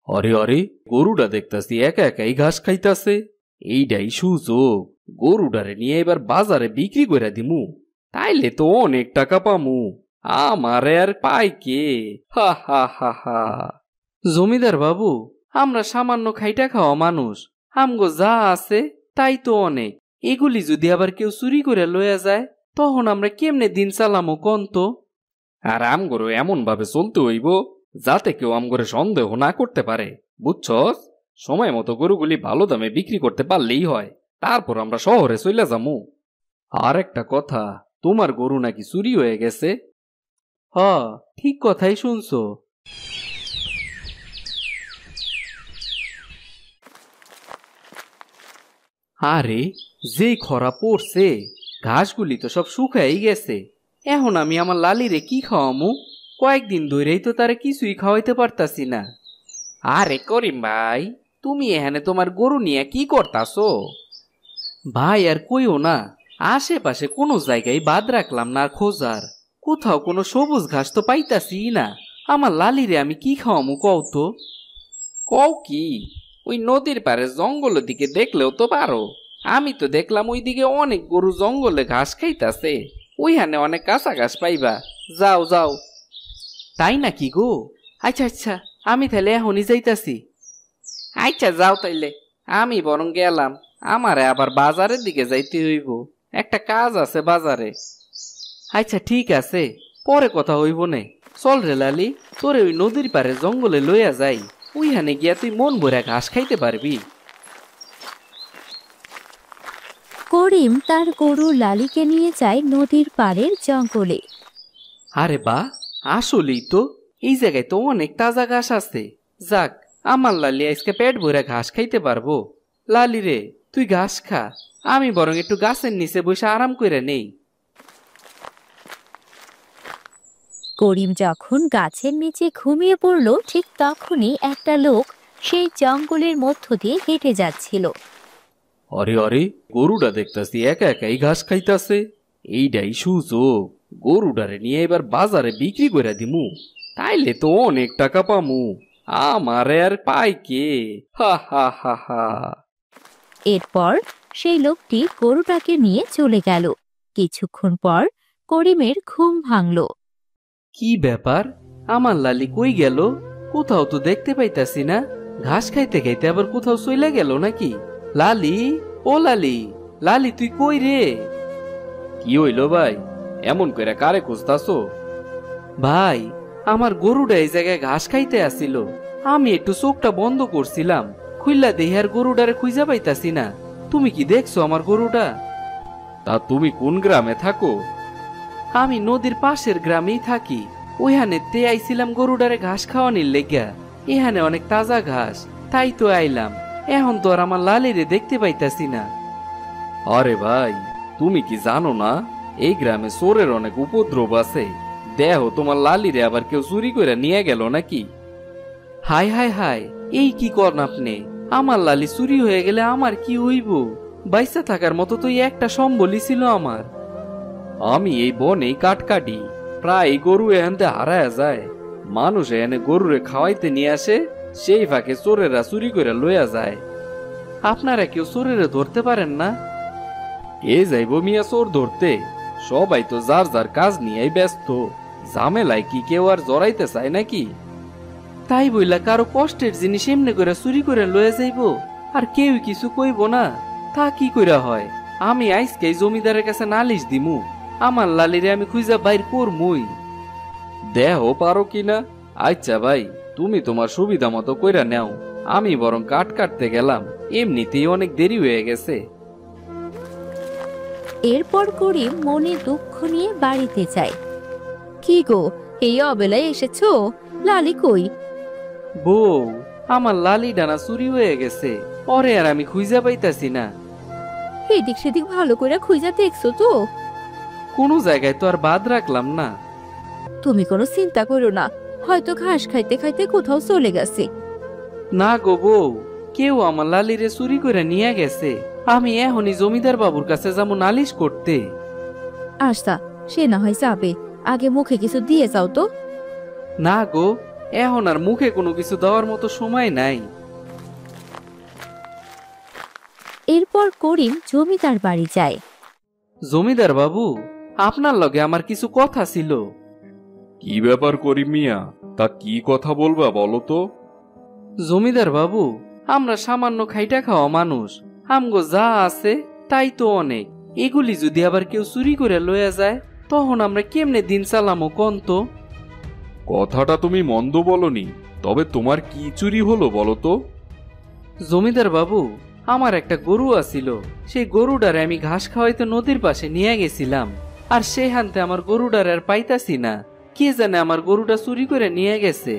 अरे अरे গরুটা দেখতাছি একা একাই ঘাস খাইতাছে। এইটাই সুযোগ, গরুটারে নিয়ে এবার বাজারে বিক্রি করে দিমু, তাইলে তো অনেক টাকা পামু। আমারে আর পাই কে? হা হা হা হা। জমিদার বাবু, আমরা সামান্য খাইটা খাওয়া মানুষ, আমগো যা আছে তাই তো অনেক। এগুলি যদি আবার কেউ চুরি করে লইয়া যায়, তখন আমরা কেমনে দিন চালামো কোন তো? আর আমগরো এমন ভাবে চলতে হইব যাতে কেউ আমগরে সন্দেহ না করতে পারে, বুঝছস? সময় মতো গরুগুলি ভালো দামে বিক্রি করতে পারলেই হয়, তারপর আমরা শহরে চলে যামু। আর একটা কথা, তোমার গরু নাকি চুরি হয়ে গেছে। হ, ঠিক কথাই শুনছো। আরে যে খরা পড়ছে, ঘাসগুলি তো সব শুকাই গেছে। এখন আমি আমার লালিরে কি খাওয়ামু? কয়েকদিন ধরেই তো তারে কিছুই খাওয়াইতে পারতাছি না। আরে করিম ভাই, তুমি এখানে তোমার গরু নিয়ে কি করতাছো? ভাই আর কইও না, আশেপাশে কোনো জায়গায় বাদ রাখলাম না খোঁজার, কোথাও কোনো সবুজ ঘাস তো পাইতাছি না। আমার লালিরে আমি কি খাওয়ামু কও তো? কও কি? ওই নদীর পারে জঙ্গলের দিকে দেখলেও তো পারো। আমি তো দেখলাম ওইদিকে অনেক গরু জঙ্গলে ঘাস খাইতাছে, ওইখানে অনেক কাঁচা ঘাস পাইবা। যাও যাও। তাই নাকি গো? আচ্ছা আচ্ছা, আমি তাহলে এখনই যাইতাছি। আচ্ছা যাও তাইলে, আমি বরং গেলাম, আমারে আবার বাজারের দিকে যাইতে হইব, একটা কাজ আছে বাজারে। আচ্ছা ঠিক আছে, পরে কথা হইব নে। চল রে লালি, তোরে ওই নদীর পারে জঙ্গলে লইয়া যাই, ওইখানে গিয়া তুই মন ভরে ঘাস খাইতে পারবি। করিম তার গরু লালিকে নিয়ে যায় নদীর পাড়ের জঙ্গলে। আরে বা, আসলেই তো এই জায়গায় তো অনেক তাজা ঘাস আছে। যাক, আমার লালি আজকে পেট ভরে ঘাস খাইতে পারবো। লালি রে, তুই ঘাস খা, আমি বরং একটু গাছের নিচে বসে আরাম করে নেই। করিম যখন গাছের নিচে ঘুমিয়ে পড়ল, ঠিক তখনই একটা লোক সেই জঙ্গলের মধ্য দিয়ে হেঁটে যাচ্ছিল। আরে আরে, গরুটা দেখতাছি একা একাই ঘাস খাইতাছে। এইটাই সুযোগ, গরুটারে নিয়ে এবার বাজারে বিক্রি করে দিমু, তাইলে তো অনেক টাকা পামু। আমারে আর পাই কে? হা হা হা হা। এরপর সেই লোকটি গরুটাকে নিয়ে চলে গেল। কিছুক্ষণ পর করিমের ঘুম ভাঙল। কি ব্যাপার, আমার লালি কই গেল? কোথাও তো দেখতে পাইতাছি না। ঘাস খাইতে খাইতে আবার কোথাও চলে গেল নাকি? লালি, ও লালি, লালি তুই কই রে? কি হইল ভাই, এমন করে কারে খুঁজতাছো? ভাই, আমার গরুটা এই জায়গায় ঘাস খাইতে আসিল, আমি একটু চোখটা বন্ধ করছিলাম, খুইলা দেখি আর গরুটারে খুঁজা পাইতাছি না। তুমি কি দেখছো আমার গরুটা? তা তুমি কোন গ্রামে থাকো? আমি নদীর পাশের গ্রামেই থাকি, ওইখানে তে আইছিলাম গরুটারে ঘাস খাওয়ানির লেগা। এখানে অনেক তাজা ঘাস, তাই তো আইলাম। এখন তো আর আমার লালিরে দেখতে পাইতাছি না। আরে ভাই, তুমি কি জানো না এই গ্রামে চোরের অনেক উপদ্রব আছে? দেহ তোমার লালিরে আবার কেউ চুরি করে নিয়ে গেল নাকি? হাই হাই হাই, এই কি করেন আপনি? আমার লালি চুরি হয়ে গেলে আমার কি হইব? বাইসা থাকার মতো তো একটা সম্বলই ছিল আমার। আমি এই বনে কাঠ কাটি, প্রায় গরু এখানতে হারায় যায়। মানুষ এনে গরুরে খাওয়াইতে নিয়ে আসে, সেই ফাঁকে চোরেরা চুরি করে লইয়া যায়। আপনারা কেউ চোরেরে ধরতে পারেন না? কে যাইব মিয়া চোর ধরতে? সবাই তো যার যার কাজ নিয়েই ব্যস্ত, ঝামেলায় কি কেউ আর জড়াইতে চায় নাকি? তাই বইলা কারো কষ্টের জিনিস এমনি করে চুরি করে লয়ে যাইব আর কেউ কিছু কইব না? তা কি কইরা হয়? আমি আইসকে জমিদারের কাছে নালিশ দিমু, আমার লালিরে আমি খুঁজা বাইর করমুই। দেহ পারো কিনা? আচ্ছা ভাই, তুমি তোমার সুবিধা মতো কইরা নেও, আমি বরং কাট কাটতে গেলাম, এমনিতেই অনেক দেরি হয়ে গেছে। এরপর করিম মনে দুঃখ নিয়ে বাড়িতে যায়। কি গো, এই অবেলায় এসেছো? লালি কই? বউ, আমার লালি ডানা চুরি হয়ে গেছে, পরে আর আমি খুঁজা পাইতাছি না। এদিক সেদিক ভালো করে খুঁজা দেখছো তো? কোনো জায়গায় তো আর বাদ রাখলাম না। তুমি কোনো চিন্তা করো না, হয়তো ঘাস খাইতে খাইতে কোথাও চলে গেছে। না গো বউ, কেউ আমার লালিরে চুরি করে নিয়ে গেছে। আমি এখনই জমিদার বাবুর কাছে যাবো নালিশ করতে। আচ্ছা, সে না হয় যাবে, আগে মুখে কিছু দিয়ে যাও তো। না গো, এখন আর মুখে কোনো কিছু দেওয়ার মতো সময় নাই। এরপর করিম জমিদার বাড়ি যায়। জমিদার বাবু, আপনার লগে আমার কিছু কথা ছিল। কি ব্যাপার করিম মিয়া, তা কি কথা বলবা বলো তো? জমিদার বাবু, আমরা সামান্য খাইটা খাওয়া মানুষ, আমগো যা আছে তাই তো অনেক। এগুলি যদি আবার কেউ চুরি করে লয়ে যায়, তখন আমরা কেমনে দিন চালামো কোন তো? কথাটা তুমি মন্দ বলনি, তবে তোমার কি চুরি হলো বলো তো? জমিদার বাবু, আমার একটা গরু আছিল, সেই গরুটারে আমি ঘাস খাওয়াইতে নদীর পাশে নিয়ে গেছিলাম, আর সেখানতে আমার গরুটার আর পাইতাছি না। কে জানে আমার গরুটা চুরি করে নিয়ে গেছে।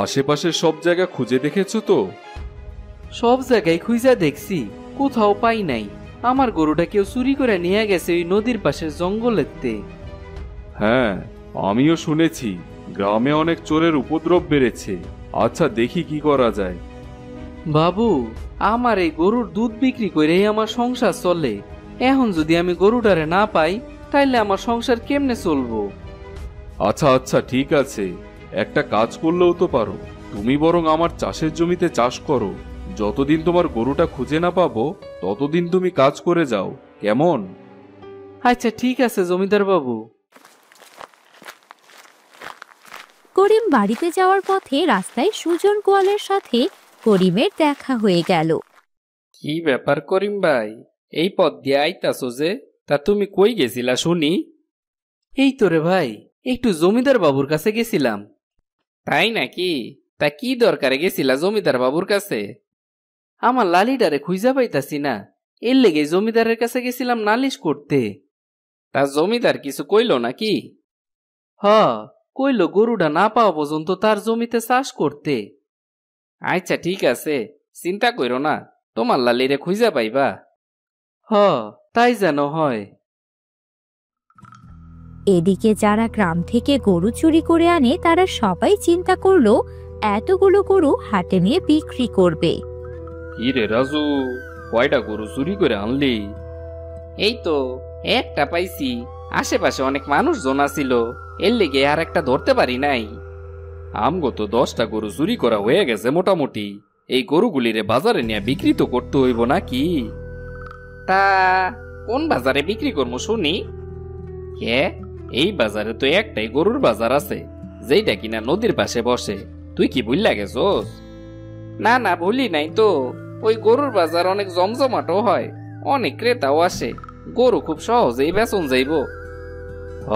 আশেপাশে সব জায়গা খুঁজে দেখেছো তো? সব জায়গায় খুঁজা দেখছি, কোথাও পাই নাই। আমার গরুটা কেউ চুরি করে নিয়ে গেছে ওই নদীর পাশের জঙ্গলেতে। হ্যাঁ, আমিও শুনেছি গ্রামে অনেক চোরের উপদ্রব বেড়েছে। আচ্ছা, দেখি কি করা যায়। বাবু, আমার এই গরুর দুধ বিক্রি করেই আমার সংসার চলে। এখন যদি আমি গরুটারে না পাই, তাইলে আমার সংসার কেমনে চলবো? আচ্ছা আচ্ছা, ঠিক আছে, একটা কাজ করলেও তো পারো। তুমি বরং আমার চাষের জমিতে চাষ করো। যতদিন তোমার গরুটা খুঁজে না পাবো, ততদিন তুমি কাজ করে যাও, কেমন? আচ্ছা ঠিক আছে জমিদার বাবু। করিম বাড়িতে যাওয়ার পথে রাস্তায় সুজন গোয়ালের সাথে করিমের দেখা হয়ে গেল। কি ব্যাপার করিম ভাই, এই পথ দিয়ে আইতাছো যে? তা তুমি কই গেছিলা শুনি? এই তো রে ভাই, একটু জমিদার বাবুর কাছে গেছিলাম। তাই নাকি? তা কি দরকারে গেছিলা জমিদার বাবুর কাছে? আমার লালিডারে খুঁজা পাইতাছি না, এর লেগে জমিদারের কাছে গেছিলাম নালিশ করতে। তা জমিদার কিছু কইল নাকি? হ, কইল গরুটা না পাওয়া পর্যন্ত তার জমিতে চাষ করতে। আচ্ছা ঠিক আছে, চিন্তা কইরো না, তোমার লালিরে খুঁজা পাইবা। হ, তাই যেন হয়। এদিকে যারা গ্রাম থেকে গরু চুরি করে আনে তারা সবাই চিন্তা করলো এতগুলো গরু হাটে নিয়ে বিক্রি করবে। কি রে রাজু, কয়টা গরু চুরি করে আনলি? এই তো একটা পাইছি, আশেপাশে অনেক মানুষজন ছিল, এর লেগে আর একটা ধরতে পারি নাই। আমগো তো 10টা গরু চুরি করা হয়ে গেছে মোটামুটি। এই গরুগুলিরে বাজারে নিয়ে বিক্রি তো করতে হইব নাকি? তা কোন বাজারে বিক্রি করবো শুনি? কে, এই বাজারে তো একটাই গরুর বাজার আছে, যেটা কিনা নদীর পাশে বসে। তুই কি ভুললা গেছস? না না, ভুলি নাই তো। ওই গরুর বাজার অনেক জমজমাটো হয়, অনেক ক্রেতাও আসে, গরু খুব সহজেই বেচন যাইব। হ,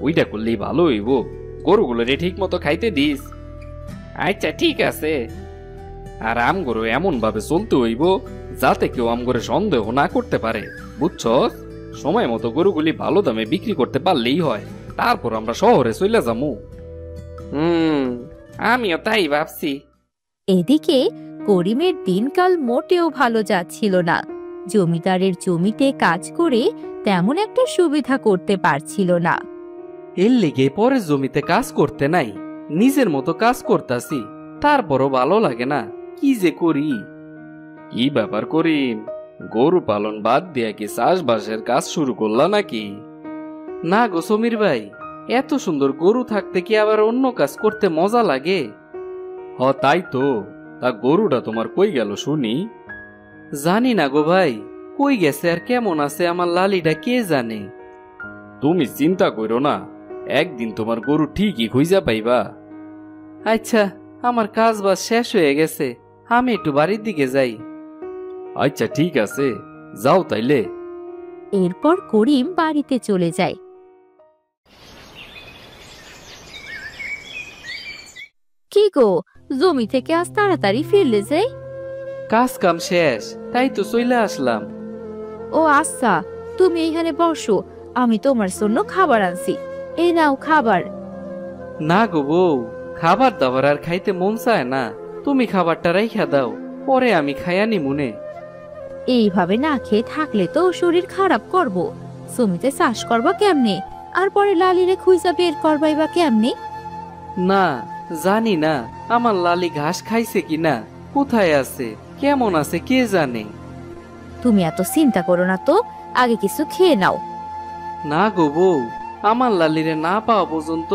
ওইটা করলেই ভালো হইব। গরুগুলোরে ঠিক মতো খাইতে দিস। আচ্ছা ঠিক আছে। আর আমগরু এমন ভাবে চলতে হইব যাতে কেউ আমগরে সন্দেহ না করতে পারে, বুঝছস? সময় মতো গরুগুলি ভালো দামে বিক্রি করতে পারলেই হয়, তারপর আমরা শহরে চলে যাবো। আমিও তাই ভাবছি। এদিকে করিমের দিনকাল মোটেও ভালো যাচ্ছিল না। জমিদারের জমিতে কাজ করে তেমন একটা সুবিধা করতে পারছিল না। এর লেগে পরের জমিতে কাজ করতে নাই, নিজের মতো কাজ করতাছি, তারপরও ভালো লাগে না। কি যে করি? কি ব্যাপার করিম, গরু পালন বাদ দিয়া কি চাষবাসের কাজ শুরু করলা নাকি? না গো সমীর ভাই, এত সুন্দর গরু থাকতে কি আবার অন্য কাজ করতে মজা লাগে? হ তাই তো। তা গরুটা তোমার কই গেল শুনি? জানি না গো ভাই, কই গেছে আর কেমন আছে আমার লালিটা কে জানে। তুমি চিন্তা করো না, একদিন তোমার গরু ঠিকই খুঁজা পাইবা। আচ্ছা, আমার কাজ বাজ শেষ হয়ে গেছে, আমি একটু বাড়ির দিকে যাই। আচ্ছা ঠিক আছে, যাও তাইলে। এরপর করিম বাড়িতে চলে যায়। কি গো, জমি থেকে আজ তাড়াতাড়ি ফিরলে যে? কাজ কাম শেষ, তাই তো চলে আসলাম। ও আচ্ছা, তুমি এখানে বসো, আমি তোমার জন্য খাবার আনছি। এই নাও খাবার। না গো বউ, খাবার দাবার আর খাইতে মন চায় না, তুমি খাবারটা রাইখা দাও, পরে আমি খাইয়ানি মনে। এইভাবে না খেয়ে থাকলে তো শরীর খারাপ করব। জমিতে চাষ করবা কেমনে, আর পরে লালিরে খুঁজা বের করবাই বা কেমনে? না, জানি না আমার লালি ঘাস খাইছে কিনা, কোথায় আছে, কেমন আছে কে জানে। তুমি এত চিন্তা করো না তো, আগে কিছু খেয়ে নাও। না গো বউ, আমার লালিরে না পাওয়া পর্যন্ত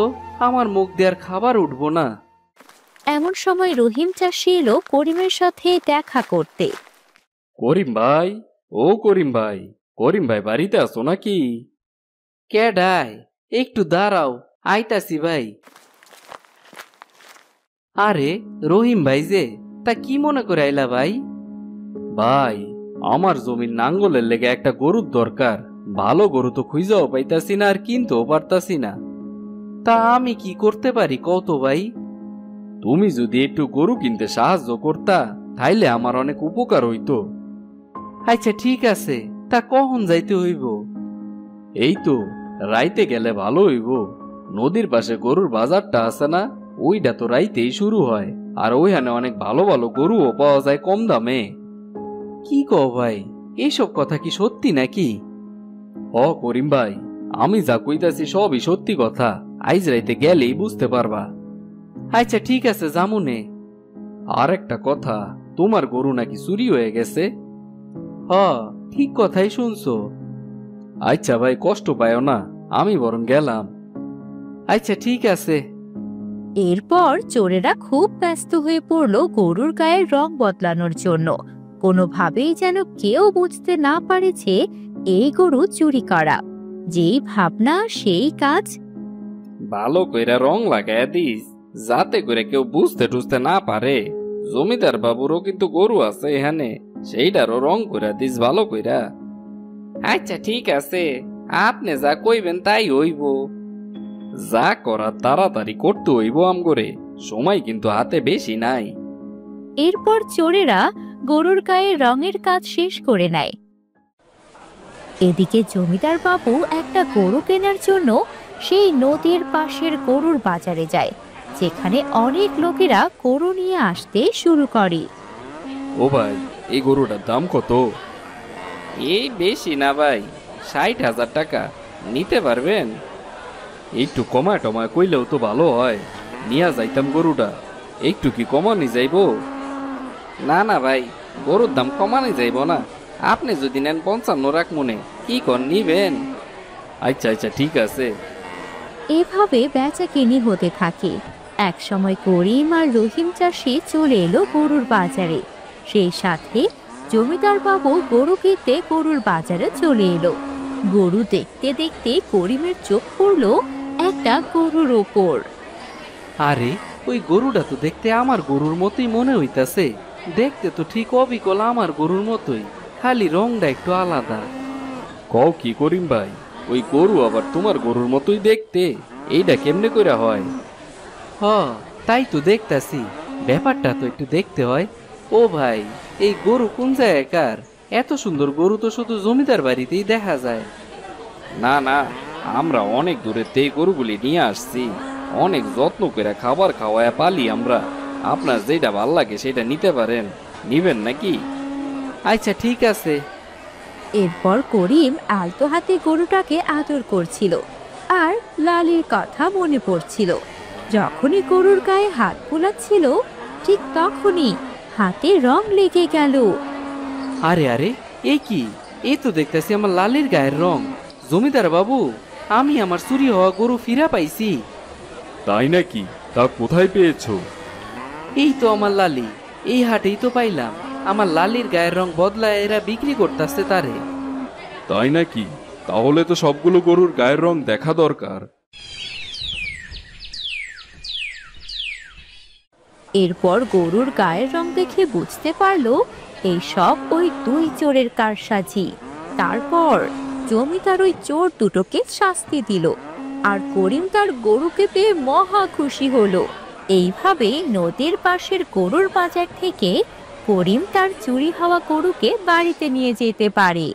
আমার মুখ দেওয়ার খাবার উঠবো না। এমন সময় রহিম চাষি এলো করিমের সাথে দেখা করতে। করিম ভাই, ও করিম ভাই, করিম ভাই বাড়িতে আছো নাকি? কেডায়? একটু দাঁড়াও, আইতাছি ভাই। আরে রহিম ভাই যে, তা কি মনে করে আইলা ভাই? ভাই, আমার জমির নাঙ্গলের লেগে একটা গরুর দরকার। ভালো গরু তো খুঁজাও পাইতাছি না, আর কিনতেও পারতাছি না। তা আমি কি করতে পারি কত ভাই? তুমি যদি একটু গরু কিনতে সাহায্য করতা, তাইলে আমার অনেক উপকার হইতো। আচ্ছা ঠিক আছে, তা কখন যাইতে হইব? এই তো রাইতে গেলে ভালো হইব। নদীর পাশে গরুর বাজারটা আছে না, ওইটা তো রাইতেই শুরু হয়। আর ওইখানে অনেক ভালো ভালো গরুও পাওয়া যায় কম দামে। কি কও ভাই, এইসব কথা কি সত্যি নাকি? ও করিম ভাই, আমি যা কইতাছি সবই সত্যি কথা। আইজ রাইতে গেলেই বুঝতে পারবা। আচ্ছা ঠিক আছে, জামুনে। আর একটা কথা, তোমার গরু নাকি চুরি হয়ে গেছে। হ, ঠিক কথাই শুনছো। আচ্ছা ভাই, কষ্ট পায়ও না, আমি বরং গেলাম। আচ্ছা ঠিক আছে। এরপর চোরেরা খুব ব্যস্ত হয়ে পড়লো গরুর গায়ের রং বদলানোর জন্য। কোনোভাবেই যেন কেউ বুঝতে না পারে যে এই গরু চুরি করা। যেই ভাবনা সেই কাজ। ভালো কইরা রং লাগাইয়া দিস, যাতে করে কেউ বুঝতে টুঝতে না পারে। জমিদার বাবুরও কিন্তু গরু আছে এখানে, সেইটারও রং কইরা দিস ভালো কইরা। আচ্ছা ঠিক আছে, আপনি যা কইবেন তাই হইব। যা করা তাড়াতাড়ি করতে হইব আমগরে, সময় কিন্তু হাতে বেশি নাই। এরপর চোরেরা গরুর গায়ে রঙের কাজ শেষ করে নেয়। এদিকে জমিদার বাবু একটা গরু কেনার জন্য সেই নদীর পাশের গরুর বাজারে যায়, যেখানে অনেক লোকেরা গরু নিয়ে আসতে শুরু করে। ও ভাই, এই গরুটার দাম কত? এই বেশি না ভাই, 60,000 টাকা। নিতে পারবেন? একটু কমায় টমায় কইলেও তো ভালো হয়, নিয়া যাইতাম গরুটা। একটু কি কমানি যাইব? না না ভাই, গরুর দাম কমানো যাইব না। আপনি যদি নেন 55 রাখ মনে, কি কর নিবেন? আচ্ছা আচ্ছা ঠিক আছে। এভাবে বেচা কিনি হতে থাকে। এক সময় করিম আর রহিম চাষি চলে এলো গরুর বাজারে। সেই সাথে জমিদার বাবু গরু কিনতে গরুর বাজারে চলে এলো। গরু দেখতে দেখতে করিমের চোখ পড়লো একটা গরুর ওপর। আরে ওই গরুটা তো দেখতে আমার গরুর মতোই মনে হইতাছে। দেখতে তো ঠিক অবিকল আমার গরুর মতোই, খালি রংটা একটু আলাদা। কও কি করিম ভাই, ওই গরু আবার তোমার গরুর মতোই দেখতে? এইটা কেমনে কইরা হয়? হ, তাই তো দেখতাছি, ব্যাপারটা তো একটু দেখতে হয়। ও ভাই, এই গরু কোন জায়গাকার? এত সুন্দর গরু তো শুধু জমিদার বাড়িতেই দেখা যায়। না না, আমরা অনেক দূরে এই গরুগুলি নিয়ে আসছি। অনেক যত্ন করে খাবার খাওয়ায় পালি আমরা। আপনার যেটা ভাল লাগে সেটা নিতে পারেন, নিবেন নাকি? আচ্ছা ঠিক আছে। এরপর করিম আলতো হাতে গরুটাকে আদর করছিল, আর লালির কথা মনে পড়ছিল। যখনই গরুর গায়ে হাত বুলাচ্ছিল, ঠিক তখনই হাতে রং লেগে গেল। আরে আরে, এ কি? এই তো দেখতেছি আমার লালির গায়ের রং। জমিদার বাবু, আমি আমার চুরি হওয়া গরু ফিরা পাইছি। তাই নাকি? তা কোথায় পেয়েছো? এই তো আমার লালি, এই হাটেই তো পাইলাম। আমার লালির গায়ের রং বদলায় এরা বিক্রি করতেছে তারে। তাই নাকি? তাহলে তো সবগুলো গরুর গায়ের রং দেখা দরকার। এরপর গরুর গায়ের রং দেখে বুঝতে পারলো এই সব ওই দুই চোরের কারসাজি। তারপর জমিদার ওই চোর দুটোকে শাস্তি দিল, আর করিম তার গরুকে পেয়ে মহা খুশি হলো। এইভাবে নদীর পাশের গরুর বাজার থেকে করিম তার চুরি হওয়া গরুকে বাড়িতে নিয়ে যেতে পারে।